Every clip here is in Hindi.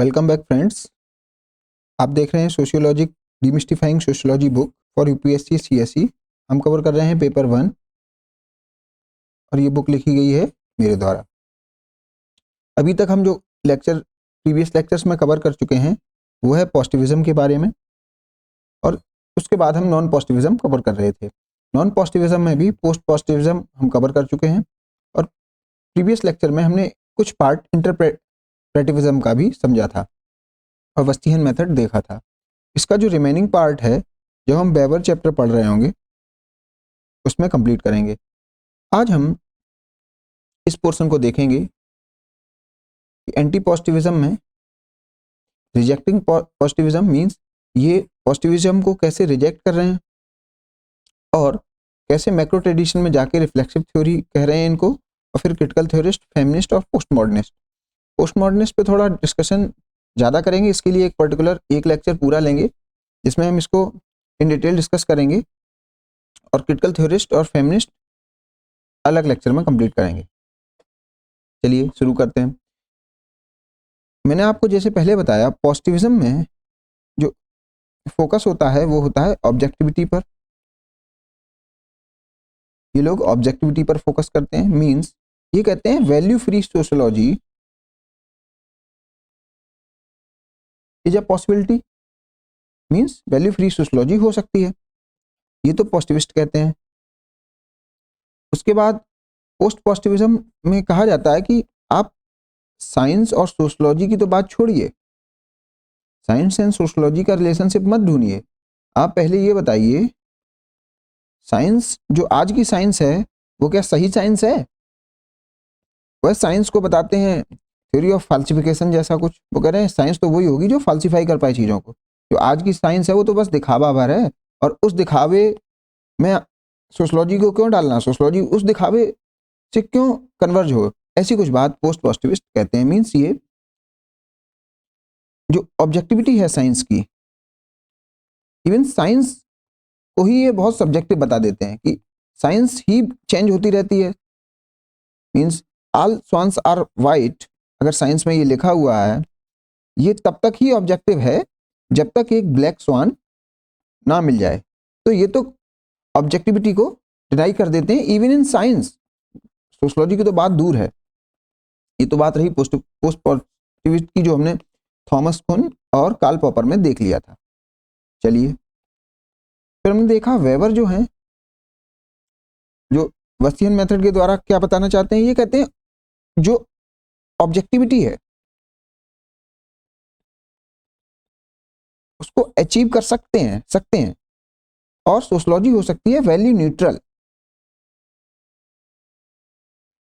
Welcome back friends. आप देख रहे हैं sociology demystifying sociology book for UPSC CSE. हम कवर कर रहे हैं पेपर 1 और ये बुक लिखी गई है मेरे द्वारा। अभी तक हम जो प्रीवियस लेक्चर्स में कवर कर चुके हैं वो है पॉजिटिविज्म के बारे में, और उसके बाद हम नॉन पॉजिटिविज्म कवर कर रहे थे। नॉन पॉजिटिविज्म में भी पोस्ट पॉजिटिविज्म हम कवर कर चुके हैं, और प्रीवियस लेक्चर में हमने कुछ पार्ट इंटरप्रेटिविज्म का भी समझा था और वस्तिहन मेथड देखा था। इसका जो रिमेनिंग पार्ट है, जब हम वेबर चैप्टर पढ़ रहे होंगे उसमें कंप्लीट करेंगे। आज हम इस पोर्शन को देखेंगे कि एंटी पॉजिटिविज्म में रिजेक्टिंग पॉजिटिविज्म मींस ये पॉजिटिविज्म को कैसे रिजेक्ट कर रहे हैं और कैसे मैक्रो ट्रेडिशन में जाके रिफ्लेक्सिव थ्योरी कह रहे हैं इनको, और फिर क्रिटिकल थ्योरिस्ट, फेमिनिस्ट और पोस्ट मॉडर्निस्ट पे थोड़ा डिस्कशन ज़्यादा करेंगे। इसके लिए एक लेक्चर पूरा लेंगे जिसमें हम इसको इन डिटेल डिस्कस करेंगे, और क्रिटिकल थ्योरिस्ट और फेमिनिस्ट अलग लेक्चर में कंप्लीट करेंगे। चलिए शुरू करते हैं। मैंने आपको जैसे पहले बताया, पॉजिटिविज्म में जो फोकस होता है वो होता है ऑब्जेक्टिविटी पर। ये लोग ऑब्जेक्टिविटी पर फोकस करते हैं, मींस ये कहते हैं value free sociology is a possibility, means value free sociology हो सकती है, ये तो पॉजिटिविस्ट कहते हैं। उसके बाद पोस्ट पॉजिटिविज्म में कहा जाता है कि आप साइंस और सोशियोलॉजी की तो बात छोड़िए, साइंस एंड सोशियोलॉजी का रिलेशनशिप मत ढूंढिए। आप पहले ये बताइए, साइंस जो आज की साइंस है वो क्या सही साइंस है? वह साइंस को बताते हैं थ्योरी ऑफ फाल्सिफिकेशन जैसा कुछ। वो कह रहे हैं साइंस तो वही होगी जो फाल्सिफाई कर पाए चीज़ों को। जो आज की साइंस है वो तो बस दिखावा भर है, और उस दिखावे में सोशियोलॉजी को क्यों डालना, सोशियोलॉजी उस दिखावे से क्यों कन्वर्ज हो, ऐसी कुछ बात पोस्ट पॉजिटिविस्ट कहते हैं। मींस ये जो ऑब्जेक्टिविटी है साइंस की, इवन साइंस को ही ये बहुत सब्जेक्टिव बता देते हैं कि साइंस ही चेंज होती रहती है। Means all swans are white, अगर साइंस में ये लिखा हुआ है, ये तब तक ही ऑब्जेक्टिव है जब तक एक ब्लैक स्वान ना मिल जाए। तो ये तो ऑब्जेक्टिविटी को डिनाई कर देते हैं इवन इन साइंस। सोशियोलॉजी की तो बात दूर है। ये तो बात रही पोस्ट पॉजिटिविस्ट की, जो हमने थॉमस कुन और कार्ल पॉपर में देख लिया था। चलिए फिर हमने देखा वेबर जो है, जो वस्तिहन मेथड के द्वारा क्या बताना चाहते हैं, ये कहते हैं जो ऑब्जेक्टिविटी है उसको अचीव कर सकते हैं और सोशियोलॉजी हो सकती है वैल्यू न्यूट्रल,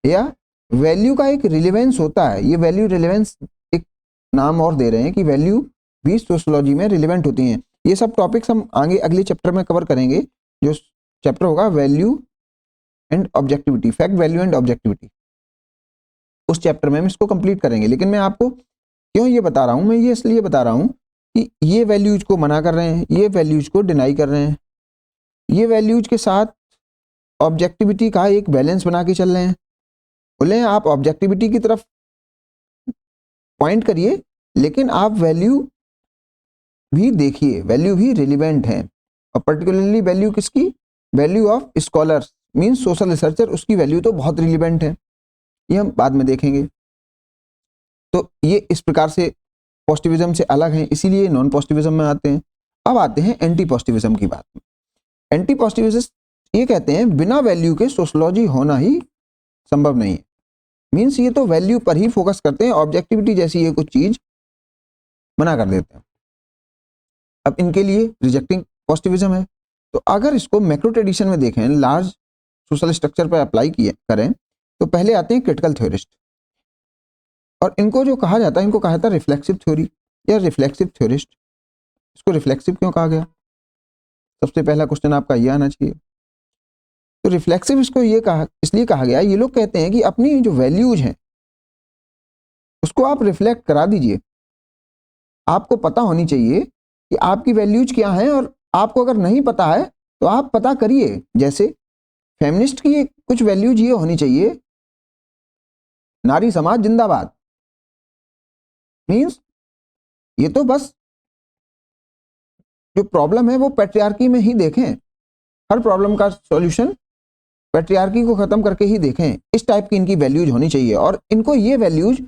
या वैल्यू का एक रिलेवेंस होता है। ये वैल्यू रिलेवेंस एक नाम और दे रहे हैं कि वैल्यू भी सोशियोलॉजी में रिलेवेंट होती हैं। ये सब टॉपिक्स हम आगे अगले चैप्टर में कवर करेंगे, जो चैप्टर होगा value and objectivity, fact value and objectivity. उस चैप्टर में हम इसको कंप्लीट करेंगे। लेकिन मैं आपको क्यों ये बता रहा हूँ, मैं ये इसलिए बता रहा हूँ कि ये वैल्यूज को मना कर रहे हैं, ये वैल्यूज को डिनाई कर रहे हैं, ये वैल्यूज के साथ ऑब्जेक्टिविटी का एक बैलेंस बना के चल रहे हैं। बोले आप ऑब्जेक्टिविटी की तरफ पॉइंट करिए, लेकिन आप वैल्यू भी देखिए, वैल्यू भी रिलेवेंट है। और पर्टिकुलरली वैल्यू किसकी, value of scholars means social researcher, उसकी वैल्यू तो बहुत रिलेवेंट है, ये हम बाद में देखेंगे। तो ये इस प्रकार से पॉजिटिविज्म से अलग है, इसीलिए नॉन पॉजिटिविज्म में आते हैं। अब आते हैं एंटी पॉजिटिविज्म की बात में। एंटी पॉजिटिविस्ट ये कहते हैं बिना वैल्यू के सोशियोलॉजी होना ही संभव नहीं है। मींस ये तो वैल्यू पर ही फोकस करते हैं, ऑब्जेक्टिविटी जैसी ये कुछ चीज मना कर देते हैं। अब इनके लिए रिजेक्टिंग पॉजिटिविज्म है। तो अगर इसको मैक्रो ट्रेडिशन में देखें, लार्ज सोशल स्ट्रक्चर पर अप्लाई करें, तो पहले आते हैं क्रिटिकल थ्योरिस्ट, और इनको जो कहा जाता है, इनको कहा जाता है रिफ्लेक्सिव थ्योरी या रिफ्लेक्सिव थ्योरिस्ट। इसको रिफ्लेक्सिव क्यों कहा गया, सबसे पहला क्वेश्चन आपका ये आना चाहिए। तो रिफ्लेक्सिव इसको इसलिए कहा गया, ये लोग कहते हैं कि अपनी जो वैल्यूज हैं उसको आप रिफ्लेक्ट करा दीजिए। आपको पता होनी चाहिए कि आपकी वैल्यूज क्या हैं, और आपको अगर नहीं पता है तो आप पता करिए। जैसे फेमिनिस्ट की कुछ वैल्यूज ये होनी चाहिए, नारी समाज जिंदाबाद, मींस ये तो बस जो प्रॉब्लम है वो पैट्रियार्की में ही देखें, हर प्रॉब्लम का सॉल्यूशन पैट्रियार्की को खत्म करके ही देखें। इस टाइप की इनकी वैल्यूज होनी चाहिए और इनको ये वैल्यूज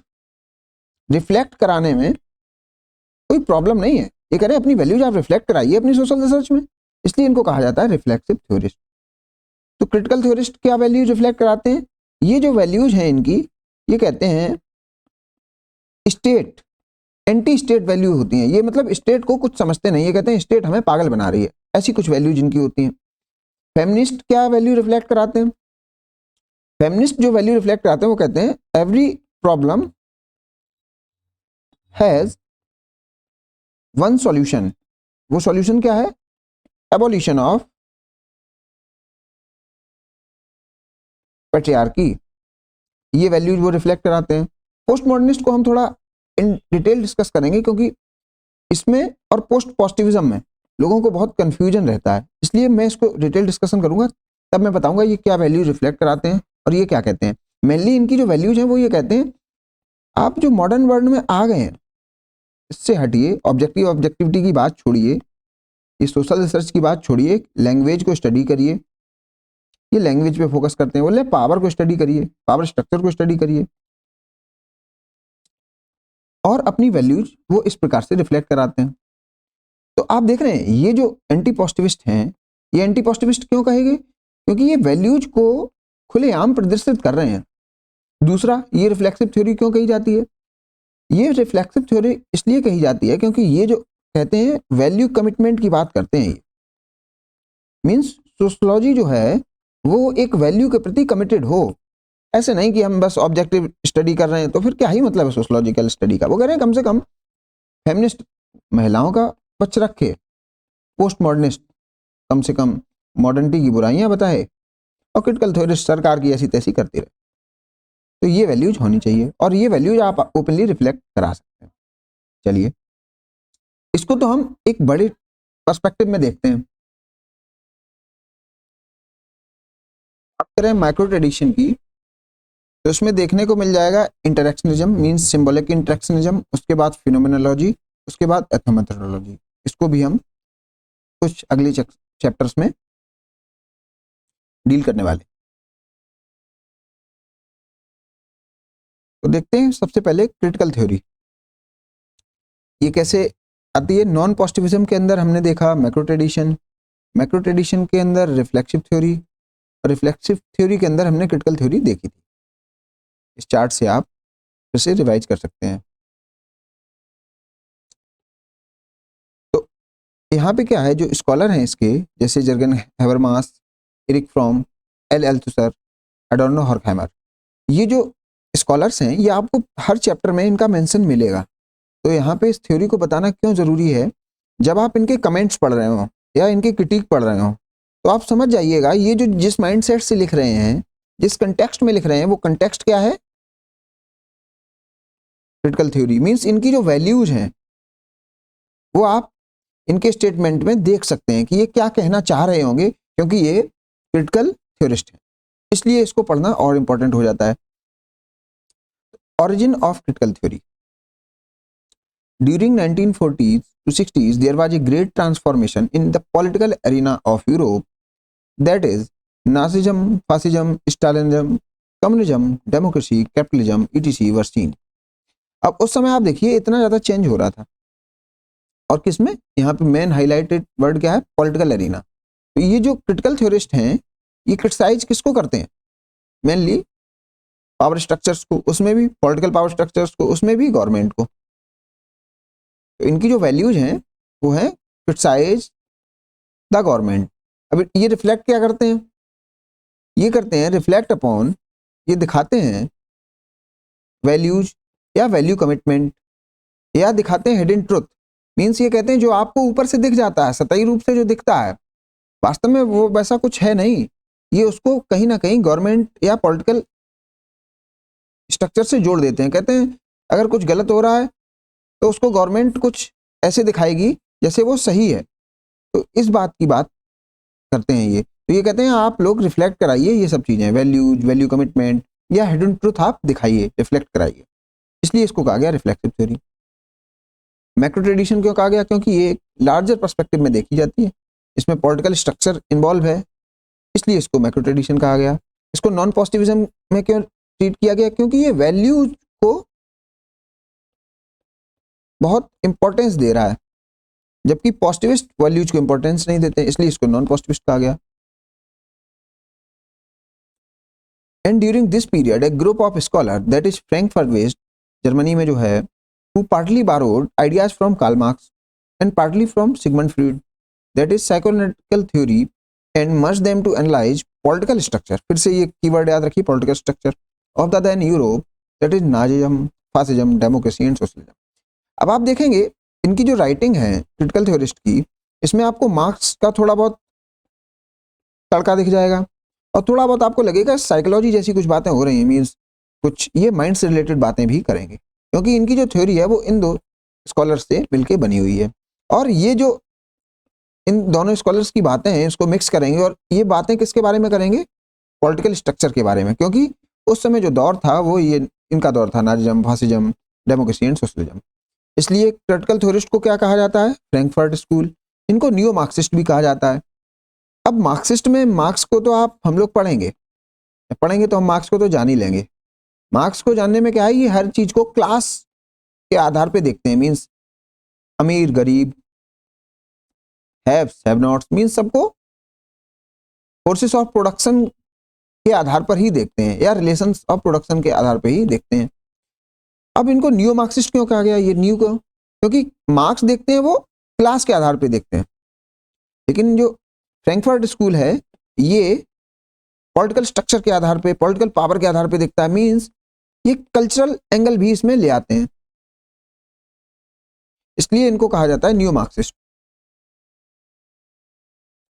रिफ्लेक्ट कराने में कोई प्रॉब्लम नहीं है। ये कह रहे हैं अपनी वैल्यूज आप रिफ्लेक्ट कराइए अपनी सोशल रिसर्च में, इसलिए इनको कहा जाता है रिफ्लेक्सिव थ्योरिस्ट। तो क्रिटिकल थ्योरिस्ट क्या वैल्यूज रिफ्लेक्ट कराते हैं? ये जो वैल्यूज हैं इनकी, ये कहते हैं स्टेट, एंटी स्टेट वैल्यू होती हैं। ये मतलब स्टेट को कुछ समझते नहीं, ये कहते हैं स्टेट हमें पागल बना रही है, ऐसी कुछ वैल्यूज इनकी होती हैं। फेमिनिस्ट क्या वैल्यू रिफ्लेक्ट कराते हैं? फेमिनिस्ट जो वैल्यू रिफ्लेक्ट कराते हैं वो कहते हैं every problem has one solution. वो सॉल्यूशन क्या है? Abolition of patriarchy. ये वैल्यूज वो रिफ्लेक्ट कराते हैं। पोस्ट मॉडर्निस्ट को हम थोड़ा इन डिटेल डिस्कस करेंगे, क्योंकि इसमें और पोस्ट पॉजिटिविज्म में लोगों को बहुत कंफ्यूजन रहता है, इसलिए मैं इसको डिटेल डिस्कशन करूंगा, तब मैं बताऊंगा ये क्या वैल्यूज रिफ्लेक्ट कराते हैं और ये क्या कहते हैं। मेनली इनकी जो वैल्यूज हैं वो ये कहते हैं आप जो मॉडर्न वर्ल्ड में आ गए हैं इससे हटिए, ऑब्जेक्टिविटी की बात छोड़िए, ये सोशल रिसर्च की बात छोड़िए, लैंग्वेज को स्टडी करिए। ये लैंग्वेज पे फोकस करते हैं, बोले पावर को स्टडी करिए, पावर स्ट्रक्चर को स्टडी करिए, और अपनी वैल्यूज वो इस प्रकार से रिफ्लेक्ट कराते हैं। तो आप देख रहे हैं ये जो एंटी पॉजिटिविस्ट हैं, ये एंटी पॉजिटिविस्ट क्यों कहे गए? क्योंकि ये वैल्यूज को खुलेआम प्रदर्शित कर रहे हैं। दूसरा, ये रिफ्लेक्सिव थ्योरी क्यों कही जाती है? ये रिफ्लेक्सिव थ्योरी इसलिए कही जाती है क्योंकि ये जो कहते हैं वैल्यू कमिटमेंट की बात करते हैं। ये मीन्स सोशलॉजी जो है वो एक वैल्यू के प्रति कमिटेड हो। ऐसे नहीं कि हम बस ऑब्जेक्टिव स्टडी कर रहे हैं, तो फिर क्या ही मतलब है सोशलॉजिकल स्टडी का। वो कह रहे हैं कम से कम फेमिनिस्ट महिलाओं का पक्ष रखे, पोस्ट मॉडर्निस्ट कम से कम मॉडर्निटी की बुराइयां बताए, और क्रिटिकल थ्योरिस्ट सरकार की ऐसी तैसी करती रहे। तो ये वैल्यूज होनी चाहिए और ये वैल्यूज आप ओपनली रिफ्लेक्ट करा सकते हैं। चलिए इसको तो हम एक बड़े पर्सपेक्टिव में देखते हैं। बात करें माइक्रो ट्रेडिशन की, तो उसमें देखने को मिल जाएगा इंटरेक्शनिज्म मींस सिंबॉलिक इंटरेक्शनिज्म, उसके बाद फिनोमेनोलॉजी, उसके बाद एथोमेथोडोलॉजी। इसको भी हम कुछ अगले चैप्टर्स में डील करने वाले। तो देखते हैं सबसे पहले क्रिटिकल थ्योरी ये कैसे आती है। नॉन पॉजिटिविज्म के अंदर हमने देखा मैक्रो ट्रेडिशन, मैक्रो ट्रेडिशन के अंदर रिफ्लेक्सिव थ्योरी, और रिफ्लेक्सिव थ्योरी के अंदर हमने क्रिटिकल थ्योरी देखी थी। इस चार्ट से आप फिर से रिवाइज कर सकते हैं। तो यहाँ पे क्या है, जो स्कॉलर हैं इसके, जैसे Jurgen Habermas, Erich Fromm, L Althusser, Adorno Horkheimer, ये जो स्कॉलर्स हैं ये आपको हर चैप्टर में इनका मेंशन मिलेगा। तो यहाँ पे इस थ्योरी को बताना क्यों जरूरी है, जब आप इनके कमेंट्स पढ़ रहे हो या इनकी क्रिटिक पढ़ रहे हो, तो आप समझ जाइएगा ये जो जिस माइंडसेट से लिख रहे हैं, जिस कंटेक्स्ट में लिख रहे हैं, वो कंटेक्स्ट क्या है? Critical theory. मींस इनकी जो वैल्यूज हैं वो आप इनके स्टेटमेंट में देख सकते हैं कि ये क्या कहना चाह रहे होंगे, क्योंकि ये क्रिटिकल थ्योरिस्ट है, इसलिए इसको पढ़ना और इंपॉर्टेंट हो जाता है। Origin of critical theory. During 1940s to 60s, there was a great transformation in the political arena of Europe. That is, Nazism, Fascism, Stalinism, Communism, Democracy, Capitalism, etc. were seen. अब उस समय आप देखिए इतना ज़्यादा चेंज हो रहा था, और किसमें? यहाँ पे मेन हाईलाइटेड वर्ड क्या है? Political arena. तो ये जो क्रिटिकल थ्योरिस्ट हैं ये क्रिटिसाइज किसको करते हैं? मेनली पावर स्ट्रक्चर्स को, उसमें भी पॉलिटिकल पावर स्ट्रक्चर्स को, उसमें भी गवर्नमेंट को। तो इनकी जो वैल्यूज हैं वो है क्रिटिसाइज द गवर्नमेंट। अब ये रिफ्लेक्ट क्या करते हैं? ये करते हैं रिफ्लेक्ट अपॉन, ये दिखाते हैं वैल्यूज या वैल्यू कमिटमेंट, या दिखाते हैं हिडन ट्रुथ। मीन्स ये कहते हैं जो आपको ऊपर से दिख जाता है, सतही रूप से जो दिखता है, वास्तव में वो वैसा कुछ है नहीं। ये उसको कहीं ना कहीं गवर्नमेंट या पॉलिटिकल स्ट्रक्चर से जोड़ देते हैं। कहते हैं अगर कुछ गलत हो रहा है तो उसको गवर्नमेंट कुछ ऐसे दिखाएगी जैसे वो सही है। तो इस बात की बात करते हैं ये। तो ये कहते हैं आप लोग रिफ्लेक्ट कराइए ये सब चीजें, वैल्यूज, वैल्यू कमिटमेंट या हिडन ट्रुथ आप दिखाइए, रिफ्लेक्ट कराइए, इसलिए इसको कहा गया रिफ्लेक्सिव थ्योरी। मैक्रो ट्रेडिशन क्यों कहा गया? क्योंकि ये लार्जर पर्सपेक्टिव में देखी जाती है, इसमें पॉलिटिकल स्ट्रक्चर इन्वॉल्व है, इसलिए इसको मैक्रो ट्रेडिशन कहा गया। इसको नॉन पॉजिटिविज्म में क्यों ट्रीट किया गया? क्योंकि ये वैल्यूज को बहुत इंपॉर्टेंस दे रहा है, जबकि पॉजिटिविस्ट वैल्यूज को इंपॉर्टेंस नहीं देते, इसलिए इसको नॉन पॉजिटिविस्ट कहा गया। And during this period A group of scholar that is Frankfurt based, Germany में जो है, who partly borrowed ideas from Karl Marx and partly from Sigmund Freud, that is psychoanalytical theory, and merged them to analyze political structure. फिर से ये कीवर्ड याद रखिए, political structure of the then Europe, that is Nazism, fascism, democracy and socialism. अब आप देखेंगे इनकी जो राइटिंग है क्रिटिकल थ्योरिस्ट की, इसमें आपको मार्क्स का थोड़ा बहुत तड़का दिख जाएगा और थोड़ा बहुत आपको लगेगा साइकोलॉजी जैसी कुछ बातें हो रही हैं, मीन्स कुछ ये माइंड से रिलेटेड बातें भी करेंगे, क्योंकि इनकी जो थ्योरी है वो इन दो स्कॉलर्स से मिलके बनी हुई है। और ये जो इन दोनों स्कॉलर्स की बातें हैं इसको मिक्स करेंगे, और ये बातें किसके बारे में करेंगे? पॉलिटिकल स्ट्रक्चर के बारे में, क्योंकि उस समय जो दौर था वो ये इनका दौर था, Nazism, fascism, democracy and socialism. इसलिए क्रिटिकल थ्योरिस्ट को क्या कहा जाता है? Frankfurt school. इनको नियो मार्क्सिस्ट भी कहा जाता है। अब मार्क्सिस्ट में मार्क्स को तो हम लोग पढ़ेंगे तो हम मार्क्स को तो जान ही लेंगे। मार्क्स को जानने में क्या है, ये हर चीज को क्लास के आधार पे देखते हैं, मींस अमीर गरीब, हैव्स हैव नॉट्स, मींस सबको फोर्सेस ऑफ प्रोडक्शन के आधार पर ही देखते हैं या रिलेशंस ऑफ प्रोडक्शन के आधार पर ही देखते हैं। अब इनको न्यू मार्क्सिस्ट क्यों कहा गया? ये न्यू क्यों? क्योंकि मार्क्स देखते हैं वो क्लास के आधार पर देखते हैं, लेकिन जो फ्रैंकफर्ट स्कूल है ये पॉलिटिकल स्ट्रक्चर के आधार पे, पॉलिटिकल पावर के आधार पे देखता है, मींस ये कल्चरल एंगल भी इसमें ले आते हैं, इसलिए इनको कहा जाता है न्यू मार्क्सिस्ट,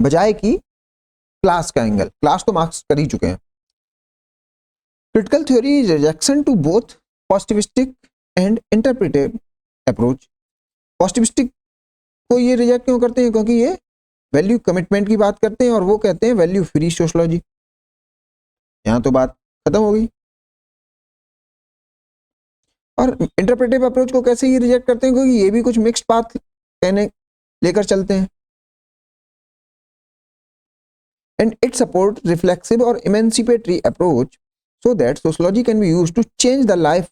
बजाय कि क्लास का एंगल। क्लास तो मार्क्स कर ही चुके हैं। Critical theory is rejection to both positivistic and interpretive approach. Positivistic को ये रिजेक्ट क्यों करते हैं? क्योंकि ये वैल्यू कमिटमेंट की बात करते हैं और वो कहते हैं वैल्यू फ्री सोशलॉजी। यहां तो बात खत्म हो गई। और इंटरप्रेटिव अप्रोच को कैसे ये रिजेक्ट करते हैं? क्योंकि ये भी कुछ मिक्स्ड पाथ कहने लेकर चलते हैं। एंड इट सपोर्ट रिफ्लेक्सिव और emancipatory approach so that sociology can be used to change the life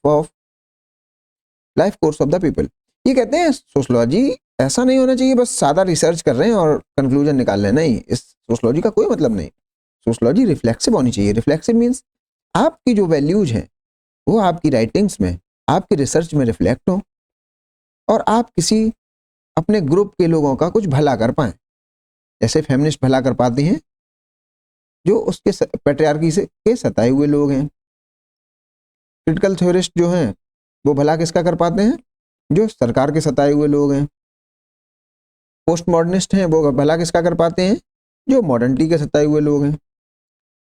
course of the people. ये कहते हैं सोशलॉजी ऐसा नहीं होना चाहिए बस सादा रिसर्च कर रहे हैं और कंक्लूजन निकाल रहे हैं, नहीं, इस सोशलॉजी का कोई मतलब नहीं। सोशलॉजी रिफ्लेक्सिव होनी चाहिए। रिफ्लेक्सिव मीन्स आपकी जो वैल्यूज हैं वो आपकी राइटिंग्स में, आपकी रिसर्च में रिफ्लेक्ट हो और आप किसी अपने ग्रुप के लोगों का कुछ भला कर पाएं, जैसे फेमिनिस्ट भला कर पाती हैं जो उसके पैट्रियार्की से के सताए हुए लोग हैं। क्रिटिकल थ्योरिस्ट जो हैं वो भला किसका कर पाते हैं? जो सरकार के सताए हुए लोग हैं। पोस्ट मॉडर्निस्ट हैं वो भला किसका कर पाते हैं? जो मॉडर्निटी के सताए हुए लोग हैं।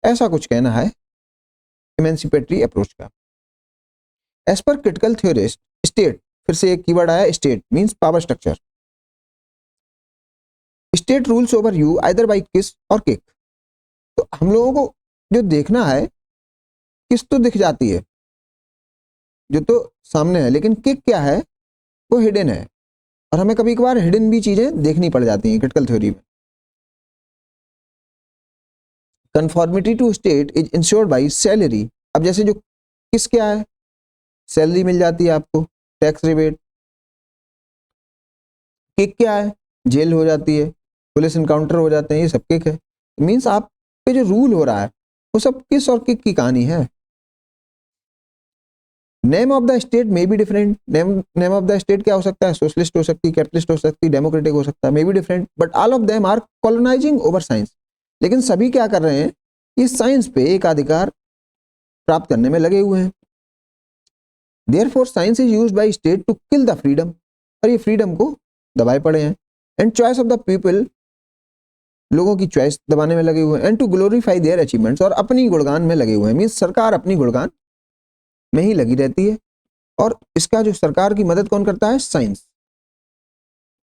ऐसा कुछ कहना है इमेंसिपेटरी अप्रोच का। एज पर क्रिटिकल थ्योरिस्ट स्टेट, फिर से एक कीवर्ड आया state, means power structure. State rules over you either by kiss और किक। तो हम लोगों को जो देखना है, किस तो दिख जाती है जो तो सामने है, लेकिन किक क्या है वो हिडन है, और हमें कभी कभार हिडन भी चीजें देखनी पड़ जाती हैं क्रिटिकल थ्योरी में। Conformity to state is insured by salary. अब जैसे जो किस क्या है, सैलरी मिल जाती है आपको, टैक्स रिबेट। किक क्या है, जेल हो जाती है, पुलिस इनकाउंटर हो जाते हैं, ये सब किक है। मींस आप पे जो रूल हो रहा है वो सब किस और किक की कहानी है। Name of the state may be different. Name of the state क्या हो सकता है? सोशलिस्ट हो सकती है, कैपिटलिस्ट हो सकती है, डेमोक्रेटिक हो सकता है, may be different, but all of them are colonising over science. लेकिन सभी क्या कर रहे हैं? ये साइंस पे एक अधिकार प्राप्त करने में लगे हुए हैं। Therefore science is used by state to kill the freedom, और ये फ्रीडम को दबाए पड़े हैं। And choice of the people, लोगों की चॉइस दबाने में लगे हुए हैं। And to glorify their achievements, और अपनी गुणगान में लगे हुए हैं। मींस सरकार अपनी गुणगान में ही लगी रहती है, और इसका जो सरकार की मदद कौन करता है? साइंस।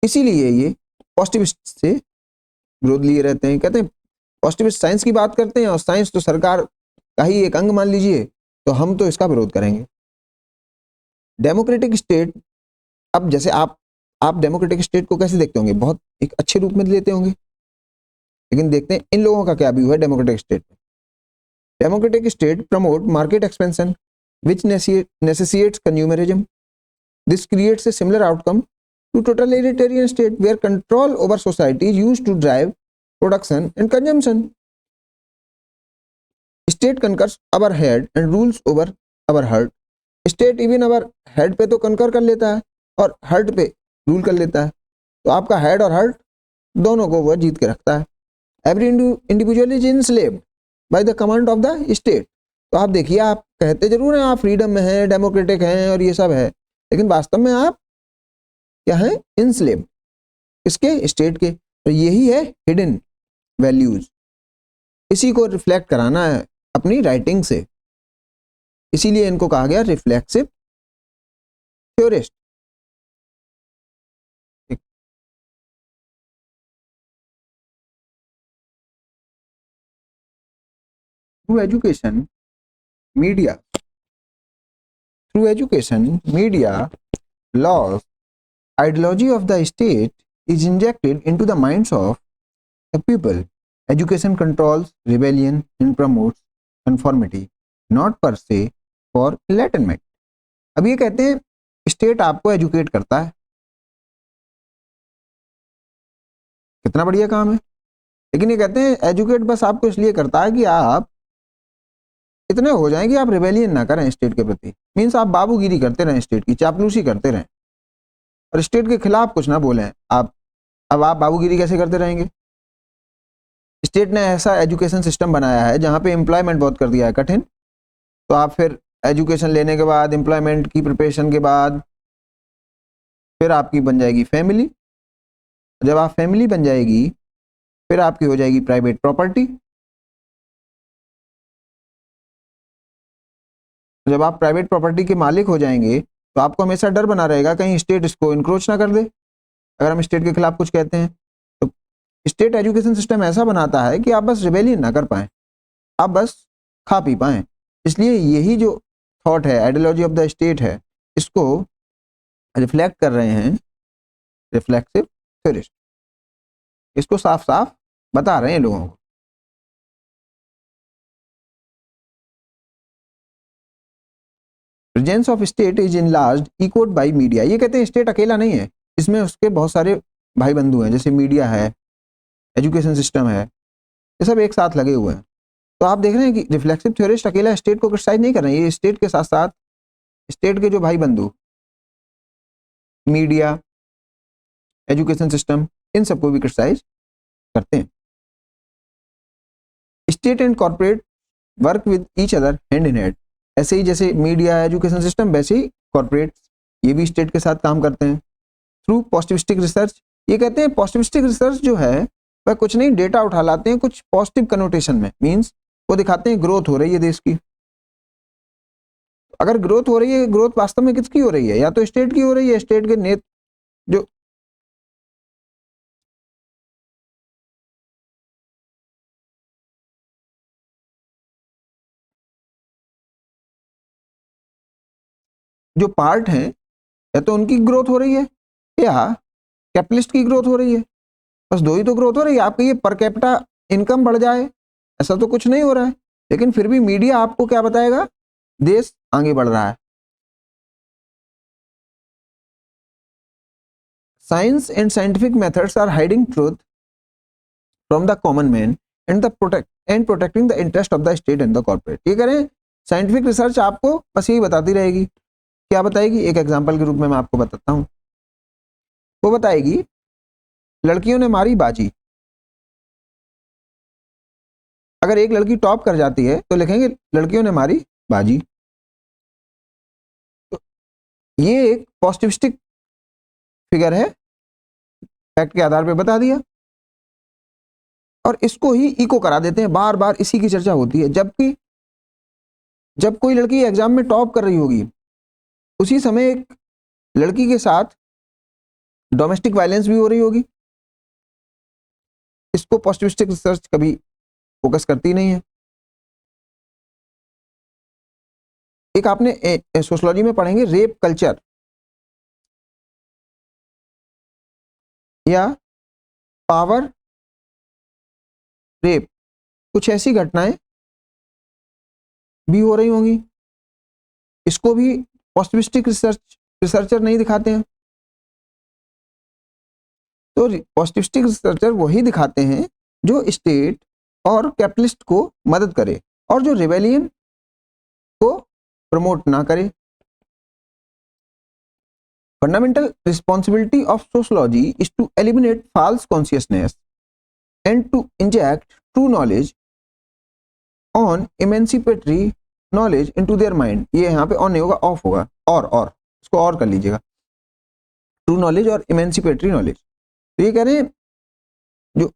इसीलिए ये पॉजिटिविस्ट से विरोध लिए रहते हैं। कहते हैं पॉजिटिविस्ट साइंस की बात करते हैं और साइंस तो सरकार का ही एक अंग मान लीजिए, तो हम तो इसका विरोध करेंगे। डेमोक्रेटिक स्टेट, अब जैसे आप आप डेमोक्रेटिक स्टेट को कैसे देखते होंगे? बहुत एक अच्छे रूप में लेते होंगे। लेकिन देखते हैं इन लोगों का क्या व्यू है डेमोक्रेटिक स्टेट पे। Democratic state promote market expansion which necessitates consumerism. This creates a similar outcome to totalitarian state where control over society is used to drive production and consumption. State conquers our head and rules over our heart. State even our head पे तो conquer कर लेता है और heart पे रूल कर लेता है। तो आपका हेड और हार्ट दोनों को वह जीत के रखता है। Every individual is enslaved by the command of the state. तो आप देखिए, आप कहते जरूर हैं आप फ्रीडम में हैं, डेमोक्रेटिक हैं और ये सब है, लेकिन वास्तव में आप क्या हैं? इंस्लेव। इसके? स्टेट के। तो यही है हिडन वैल्यूज। इसी को रिफ्लेक्ट कराना है अपनी राइटिंग से, इसीलिए इनको कहा गया reflexive theorist. Through education media laws, ideology of the state is injected into the minds of the people. Education controls rebellion and promotes conformity, not per se for enlightenment. अब ये कहते हैं स्टेट आपको एजुकेट करता है, कितना बढ़िया काम है। लेकिन ये कहते हैं एजुकेट बस आपको इसलिए करता है कि आप इतने हो जाएं कि आप रिबेलियन ना करें स्टेट के प्रति। मीन्स आप बाबूगिरी करते रहें, स्टेट की चापलूसी करते रहें और स्टेट के खिलाफ कुछ ना बोलें। आप अब आप बाबूगिरी कैसे करते रहेंगे? स्टेट ने ऐसा एजुकेशन सिस्टम बनाया है जहाँ पे एम्प्लॉयमेंट बहुत कर दिया है कठिन। तो आप फिर एजुकेशन लेने के बाद, एम्प्लॉयमेंट की प्रिपरेशन के बाद फिर आपकी बन जाएगी फैमिली। जब आप फैमिली बन जाएगी फिर आपकी हो जाएगी प्राइवेट प्रॉपर्टी। जब आप प्राइवेट प्रॉपर्टी के मालिक हो जाएंगे तो आपको हमेशा डर बना रहेगा कहीं स्टेट इसको इंक्रोच ना कर दे। अगर हम स्टेट के खिलाफ कुछ कहते हैं तो स्टेट एजुकेशन सिस्टम ऐसा बनाता है कि आप बस रिबेलियन ना कर पाएं, आप बस खा पी पाएं। इसलिए यही जो थॉट है, आइडियोलॉजी ऑफ द स्टेट है, इसको रिफ्लेक्ट कर रहे हैं रिफ्लेक्सिव थ्योरिस्ट। इसको साफ साफ बता रहे हैं लोगों को। Presence of state is enlarged echoed by media. ये कहते हैं स्टेट अकेला नहीं है, इसमें उसके बहुत सारे भाई बंधु हैं, जैसे मीडिया है, एजुकेशन सिस्टम है, ये सब एक साथ लगे हुए हैं। तो आप देख रहे हैं कि रिफ्लेक्सिव थ्योरिस्ट अकेला स्टेट को क्रिटिसाइज नहीं कर रहे हैं, ये स्टेट के साथ साथ स्टेट के जो भाई बंधु, मीडिया, एजुकेशन सिस्टम, इन सबको भी क्रिटिसाइज करते हैं। State and corporate work with each other hand in hand. ऐसे ही जैसे मीडिया, एजुकेशन सिस्टम, वैसे ही कॉर्पोरेट ये भी स्टेट के साथ काम करते हैं। थ्रू पॉजिटिविस्टिक रिसर्च, ये कहते हैं पॉजिटिविस्टिक रिसर्च जो है वह कुछ नहीं, डेटा उठा लाते हैं कुछ पॉजिटिव कनोटेशन में। मींस वो दिखाते हैं ग्रोथ हो रही है देश की। अगर ग्रोथ हो रही है, ग्रोथ वास्तव में किसकी हो रही है? या तो स्टेट की हो रही है, स्टेट के नेत जो जो पार्ट हैं, या तो उनकी ग्रोथ हो रही है या कैपिटलिस्ट की ग्रोथ हो रही है। बस दो ही तो ग्रोथ हो रही है। आपकी ये पर कैपिटा इनकम बढ़ जाए ऐसा तो कुछ नहीं हो रहा है, लेकिन फिर भी मीडिया आपको क्या बताएगा? देश आगे बढ़ रहा है। Science and scientific methods are hiding truth from the common man and protecting the interest of the state and the corporate. ये करें साइंटिफिक रिसर्च आपको बस यही बताती रहेगी। क्या बताएगी? एक एग्जांपल के रूप में मैं आपको बताता हूं। वो बताएगी लड़कियों ने मारी बाजी। अगर एक लड़की टॉप कर जाती है तो लिखेंगे लड़कियों ने मारी बाजी। तो ये एक पॉजिटिविस्टिक फिगर है, फैक्ट के आधार पे बता दिया, और इसको ही इको करा देते हैं, बार बार इसी की चर्चा होती है। जबकि जब कोई लड़की एग्जाम में टॉप कर रही होगी उसी समय एक लड़की के साथ डोमेस्टिक वायलेंस भी हो रही होगी। इसको पॉजिटिविस्टिक रिसर्च कभी फोकस करती नहीं है। एक आपने सोशियोलॉजी में पढ़ेंगे रेप कल्चर। या पावर रेप, कुछ ऐसी घटनाएं भी हो रही होंगी। इसको भी पॉजिटिविस्टिक रिसर्चर नहीं दिखाते हैं। तो पॉजिटिविस्टिक रिसर्चर वही दिखाते हैं जो स्टेट और कैपिटलिस्ट को मदद करे और जो रिबेलियन को प्रमोट ना करे। Fundamental responsibility of sociology is to eliminate false consciousness and to inject true knowledge on emancipatory knowledge into their mind. ये यहाँ पे ऑन नहीं होगा, ऑफ होगा, और इसको और कर लीजिएगा, ट्रू नॉलेज और इमेंसिपेटरी नॉलेज। तो ये कह रहे हैं जो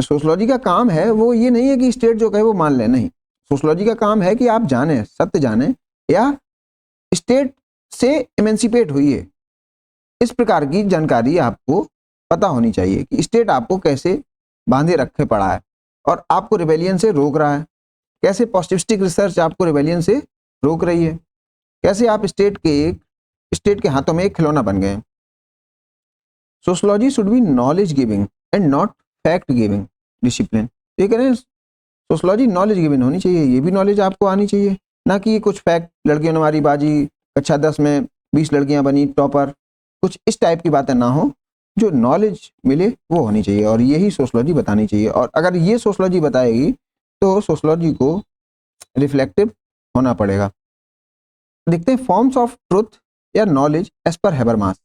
सोशलॉजी का काम है वो ये नहीं है कि स्टेट जो कहे वो मान ले, नहीं। सोशलॉजी का काम है कि आप जाने, सत्य जाने या स्टेट से इमेंसिपेट हुई है। इस प्रकार की जानकारी आपको पता होनी चाहिए कि स्टेट आपको कैसे बांधे रखे पड़ा है और आपको रिबेलियन से रोक रहा है, कैसे पॉजिटिविस्टिक रिसर्च आपको रिबेलियन से रोक रही है, कैसे आप स्टेट के हाथों में एक खिलौना बन गए। Sociology should be knowledge giving and not fact giving discipline. ये कह रहे हैं सोशलॉजी नॉलेज गिविंग होनी चाहिए, ये भी नॉलेज आपको आनी चाहिए, ना कि कुछ फैक्ट, लड़कियों ने हमारी बाजी, कक्षा 10 में 20 लड़कियां बनी टॉपर, कुछ इस टाइप की बातें ना हो। जो नॉलेज मिले वो होनी चाहिए और यही सोशलॉजी बतानी चाहिए। और अगर ये सोशलॉजी बताएगी तो सोशलॉजी को रिफ्लेक्टिव होना पड़ेगा। देखते हैं फॉर्म्स ऑफ ट्रुथ या नॉलेज एज पर हैबरमास।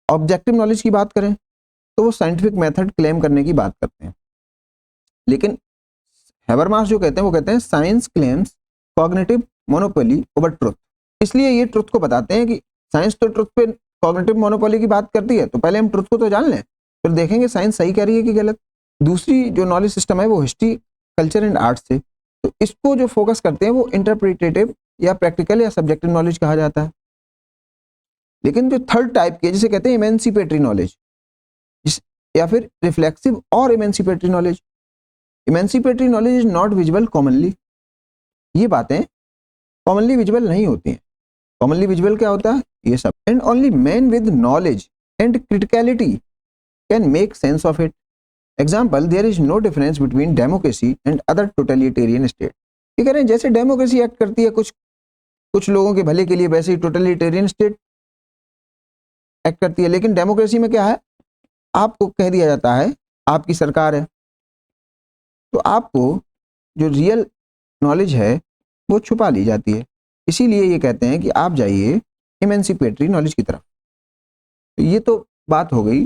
ऑब्जेक्टिव नॉलेज की बात करें तो वो साइंटिफिक मेथड क्लेम करने की बात करते हैं, लेकिन हैबरमास जो कहते हैं वो कहते हैं science claims cognitive monopoly over truth. इसलिए ये ट्रुथ को बताते हैं कि साइंस तो ट्रुथ पे कॉग्निटिव मोनोपोली की बात करती है, तो पहले हम ट्रुथ को तो जान लें, फिर देखेंगे साइंस सही कह रही है कि गलत। दूसरी जो नॉलेज सिस्टम है वो हिस्ट्री, कल्चर एंड आर्ट्स से, तो इसको जो फोकस करते हैं वो इंटरप्रिटेटिव या प्रैक्टिकल या सब्जेक्टिव नॉलेज कहा जाता है। लेकिन जो थर्ड टाइप के जिसे कहते हैं इमेंसिपेटरी नॉलेज या फिर रिफ्लेक्सिव और emancipatory knowledge. Emancipatory knowledge is not visible commonly. ये बातें कॉमनली विजिबल नहीं होती हैं। कॉमनली विजिबल क्या होता है? ये सब। And only man with knowledge and criticality can make sense of it. Example, there is no difference between democracy and other totalitarian state. ये कह रहे हैं जैसे डेमोक्रेसी एक्ट करती है कुछ लोगों के भले के लिए, वैसे ही टोटलिटेरियन स्टेट एक्ट करती है। लेकिन डेमोक्रेसी में क्या है, आपको कह दिया जाता है आपकी सरकार है, तो आपको जो रियल नॉलेज है वो छुपा ली जाती है। इसीलिए ये कहते हैं कि आप जाइए इमेंसिपेटरी नॉलेज की तरफ। तो ये तो बात हो गई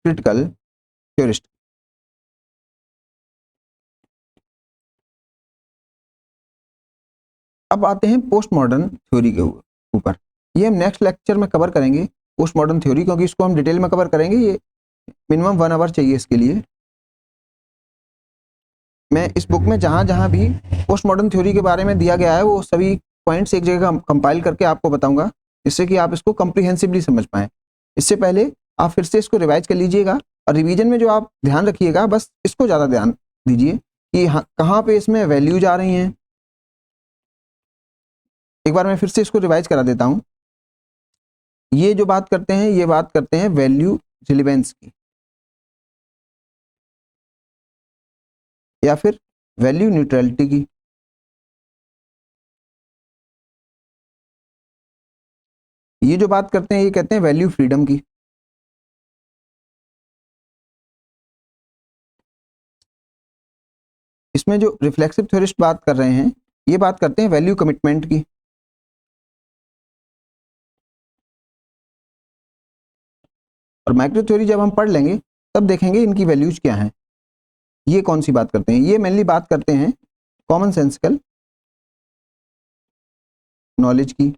क्रिटिकल थ्योरिस्ट। अब आते हैं पोस्ट मॉडर्न थ्योरी के ऊपर। ये हम नेक्स्ट लेक्चर में कवर करेंगे पोस्ट मॉडर्न थ्योरी, क्योंकि इसको हम डिटेल में कवर करेंगे। ये मिनिमम 1 आवर चाहिए इसके लिए। मैं इस बुक में जहाँ जहाँ भी पोस्ट मॉडर्न थ्योरी के बारे में दिया गया है वो सभी पॉइंट्स एक जगह कंपाइल करके आपको बताऊंगा, जिससे कि आप इसको कंप्रीहेंसिवली समझ पाएं। इससे पहले आप फिर से इसको रिवाइज कर लीजिएगा और रिवीजन में जो आप ध्यान रखिएगा, बस इसको ज़्यादा ध्यान दीजिए कि कहाँ पे इसमें वैल्यूज आ रही हैं। एक बार मैं फिर से इसको रिवाइज करा देता हूँ। ये जो बात करते हैं, ये बात करते हैं वैल्यू रिलेवेंस की या फिर वैल्यू न्यूट्रलिटी की। ये जो बात करते हैं ये कहते हैं वैल्यू फ्रीडम की। इसमें जो रिफ्लेक्सिव थ्योरिस्ट बात कर रहे हैं ये बात करते हैं वैल्यू कमिटमेंट की। और माइक्रो थ्योरी जब हम पढ़ लेंगे तब देखेंगे इनकी वैल्यूज क्या हैं। ये कौन सी बात करते हैं? ये मेनली बात करते हैं कॉमन सेंसिकल नॉलेज की।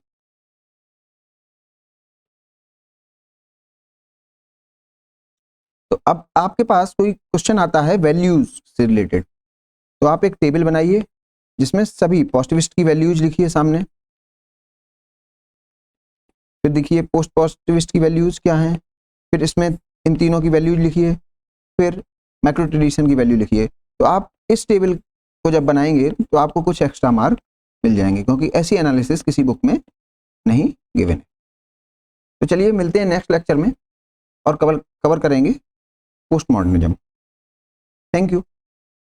तो अब आपके पास कोई क्वेश्चन आता है वैल्यूज से रिलेटेड, तो आप एक टेबल बनाइए जिसमें सभी पॉजिटिविस्ट की वैल्यूज लिखिए सामने, फिर देखिए पोस्ट पॉजिटिविस्ट की वैल्यूज क्या हैं, फिर इसमें इन तीनों की वैल्यूज लिखिए, फिर मैक्रो ट्रेडिशन की वैल्यू लिखिए। तो आप इस टेबल को जब बनाएंगे तो आपको कुछ एक्स्ट्रा मार्क मिल जाएंगे, क्योंकि ऐसी एनालिसिस किसी बुक में नहीं गिवन है। तो चलिए मिलते हैं नेक्स्ट लेक्चर में और कवर करेंगे पोस्ट मॉडर्निज्म। Thank you.